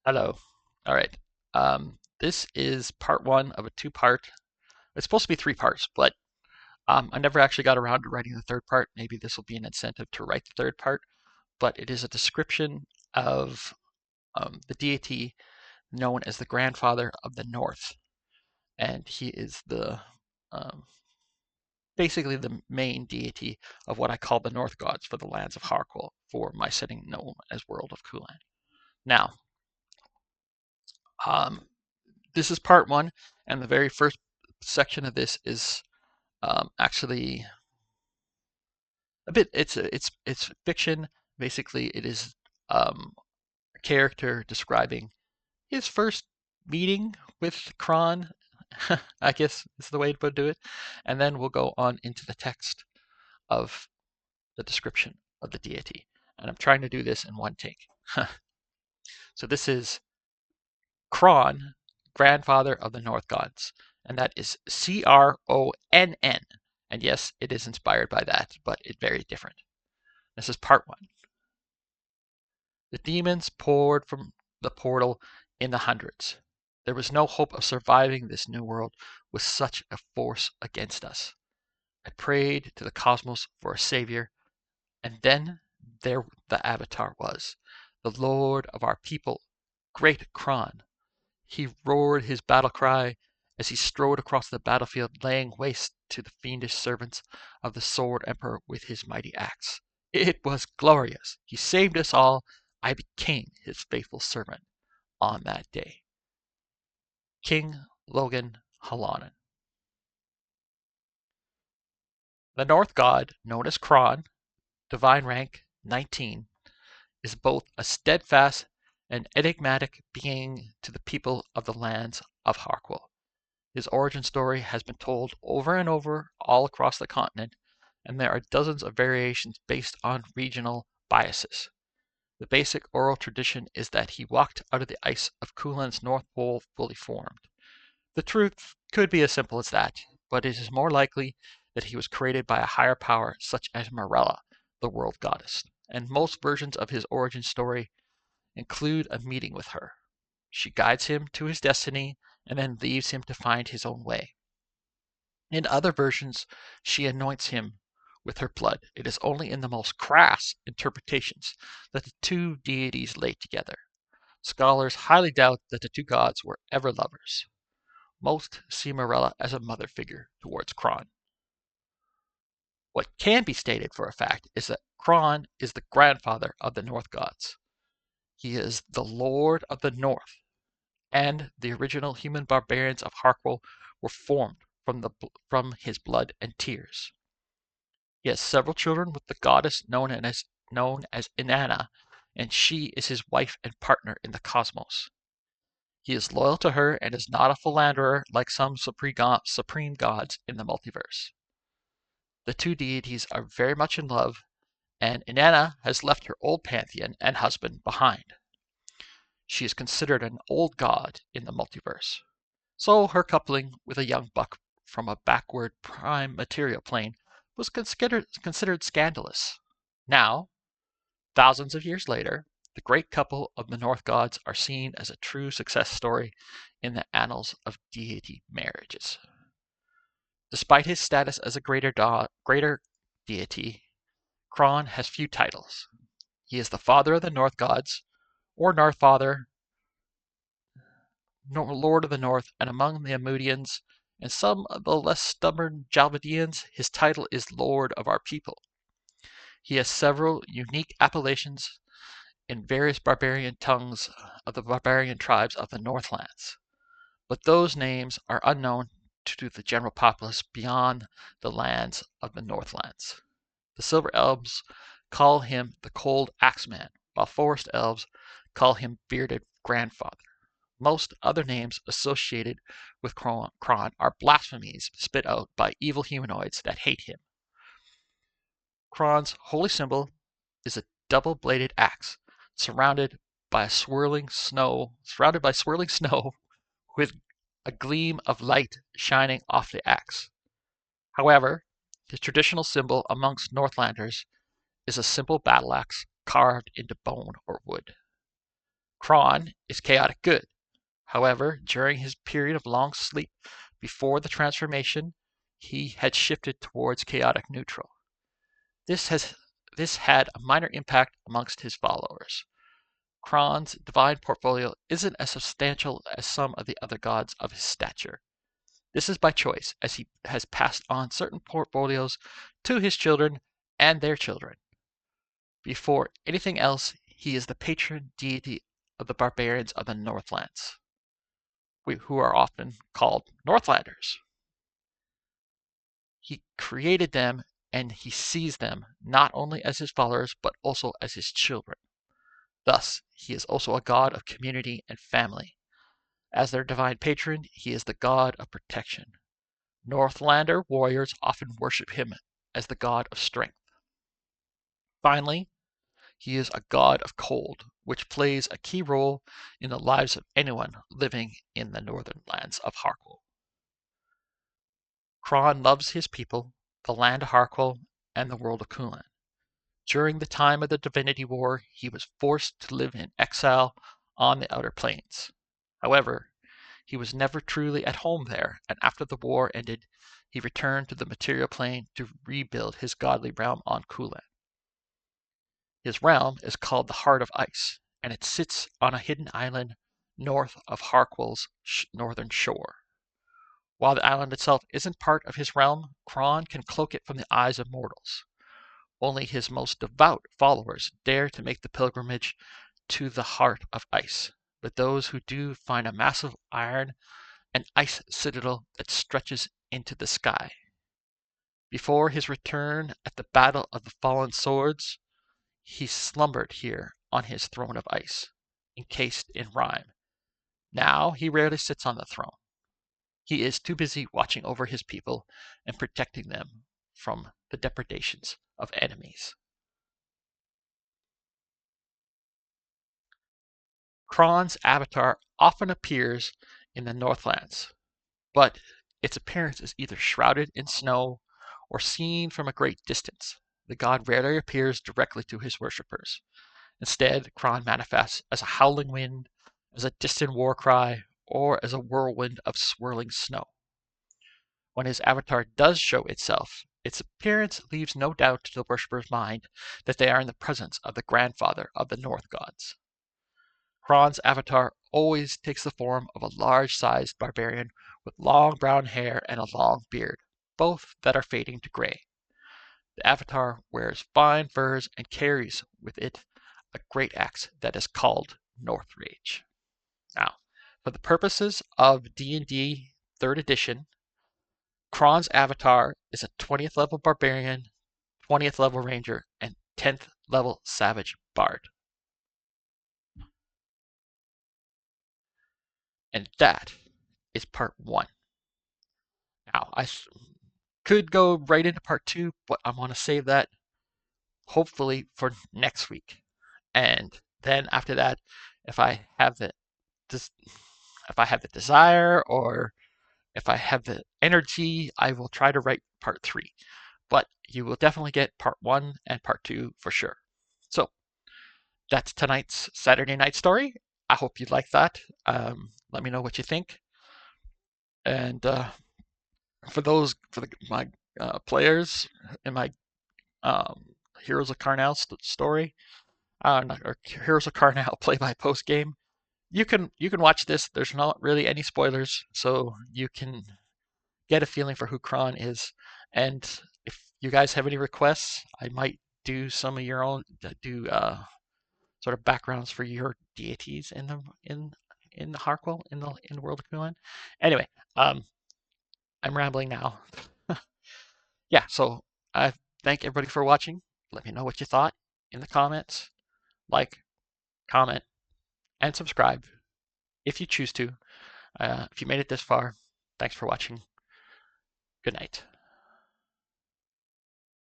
Hello. All right. This is part one of a two-part. It's supposed to be three parts, but I never actually got around to writing the third part. Maybe this will be an incentive to write the third part, but it is a description of the deity known as the grandfather of the North, and he is the um, basically the main deity of what I call the North gods for the lands of Harkul for my setting known as World of Kulan. Now, um, this is part one, and the very first section of this is actually a bit. It's fiction. Basically, it is a character describing his first meeting with Cronn. I guess is the way to do it, and then we'll go on into the text of the description of the deity. And I'm trying to do this in one take. So this is Cronn, grandfather of the North gods, and that is Cronn. And yes, it is inspired by that, but it's very different. This is part one. The demons poured from the portal in the hundreds. There was no hope of surviving this new world with such a force against us. I prayed to the cosmos for a savior, and then there the avatar was, the lord of our people, great Cronn. He roared his battle cry as he strode across the battlefield, laying waste to the fiendish servants of the Sword Emperor with his mighty axe. It was glorious. He saved us all. I became his faithful servant on that day. King Logan Halanen. The North god, known as Cronn, divine rank 19, is both a steadfast and enigmatic being to the people of the lands of Harkul. His origin story has been told over and over all across the continent, and there are dozens of variations based on regional biases. The basic oral tradition is that he walked out of the ice of Kulan's North Pole fully formed. The truth could be as simple as that, but it is more likely that he was created by a higher power such as Marella, the world goddess, and most versions of his origin story include a meeting with her. She guides him to his destiny and then leaves him to find his own way. In other versions, she anoints him with her blood. It is only in the most crass interpretations that the two deities lay together. Scholars highly doubt that the two gods were ever lovers. Most see Marella as a mother figure towards Cronn. What can be stated for a fact is that Cronn is the grandfather of the North gods. He is the Lord of the North, and the original human barbarians of Harkul were formed from his blood and tears. He has several children with the goddess known as Inanna, and she is his wife and partner in the cosmos. He is loyal to her and is not a philanderer like some supreme gods in the multiverse. The two deities are very much in love, and Inanna has left her old pantheon and husband behind. She is considered an old god in the multiverse, so her coupling with a young buck from a backward prime material plane was considered scandalous. Now, thousands of years later, the great couple of the North gods are seen as a true success story in the annals of deity marriages. Despite his status as a greater deity, Cronn has few titles. He is the father of the North gods, or North Father, Lord of the North, and among the Amudians and some of the less stubborn Jalbadians, his title is Lord of our people. He has several unique appellations in various barbarian tongues of the barbarian tribes of the Northlands, but those names are unknown to the general populace beyond the lands of the Northlands. The Silver Elves call him the Cold Axeman, while Forest Elves call him Bearded Grandfather. Most other names associated with Cronn are blasphemies spit out by evil humanoids that hate him. Cronn's holy symbol is a double-bladed axe surrounded by swirling snow with a gleam of light shining off the axe. However, the traditional symbol amongst Northlanders is a simple battle axe carved into bone or wood. Cronn is chaotic good. However, during his period of long sleep before the transformation, he had shifted towards chaotic neutral. This has this had a minor impact amongst his followers. Cronn's divine portfolio isn't as substantial as some of the other gods of his stature. This is by choice, as he has passed on certain portfolios to his children and their children. Before anything else, he is the patron deity of the barbarians of the Northlands, who are often called Northlanders. He created them and he sees them not only as his followers but also as his children. Thus, he is also a god of community and family. As their divine patron, he is the god of protection. Northlander warriors often worship him as the god of strength. Finally, he is a god of cold, which plays a key role in the lives of anyone living in the northern lands of Harkle. Cronn loves his people, the land of Harkle, and the world of Kulan. During the time of the Divinity War, he was forced to live in exile on the Outer Planes. However, he was never truly at home there, and after the war ended, he returned to the material plane to rebuild his godly realm on Kulan. His realm is called the Heart of Ice, and it sits on a hidden island north of Harkwell's northern shore. While the island itself isn't part of his realm, Cronn can cloak it from the eyes of mortals. Only his most devout followers dare to make the pilgrimage to the Heart of Ice, but those who do find a massive iron and ice citadel that stretches into the sky. Before his return at the Battle of the Fallen Swords, he slumbered here on his throne of ice, encased in rime. Now he rarely sits on the throne. He is too busy watching over his people and protecting them from the depredations of enemies. Cronn's avatar often appears in the Northlands, but its appearance is either shrouded in snow or seen from a great distance. The god rarely appears directly to his worshippers. Instead, Cronn manifests as a howling wind, as a distant war cry, or as a whirlwind of swirling snow. When his avatar does show itself, its appearance leaves no doubt to the worshipper's mind that they are in the presence of the grandfather of the North gods. Cronn's avatar always takes the form of a large-sized barbarian with long brown hair and a long beard, both that are fading to gray. The avatar wears fine furs and carries with it a great axe that is called Northrage. Now, for the purposes of D&D 3rd edition, Cronn's avatar is a 20th level barbarian, 20th level ranger, and 10th level savage bard. And that is part 1. Now, I could go right into part 2, but I want to save that hopefully for next week. And then after that, if I have the desire or if I have the energy, I will try to write part 3. But you will definitely get part 1 and part 2 for sure. So that's tonight's Saturday night story. I hope you like that. Let me know what you think. And my players in my Heroes of Karnal story, or Heroes of Karnal play-by-post game, you can watch this. There's not really any spoilers, so you can get a feeling for who Cronn is. And if you guys have any requests, I might do some of your own, do sort of backgrounds for your deities in the Harkwell in the World of Kulan. Anyway, I'm rambling now. Yeah, so I thank everybody for watching. Let me know what you thought in the comments. Like, comment, and subscribe if you choose to. If you made it this far, thanks for watching. Good night.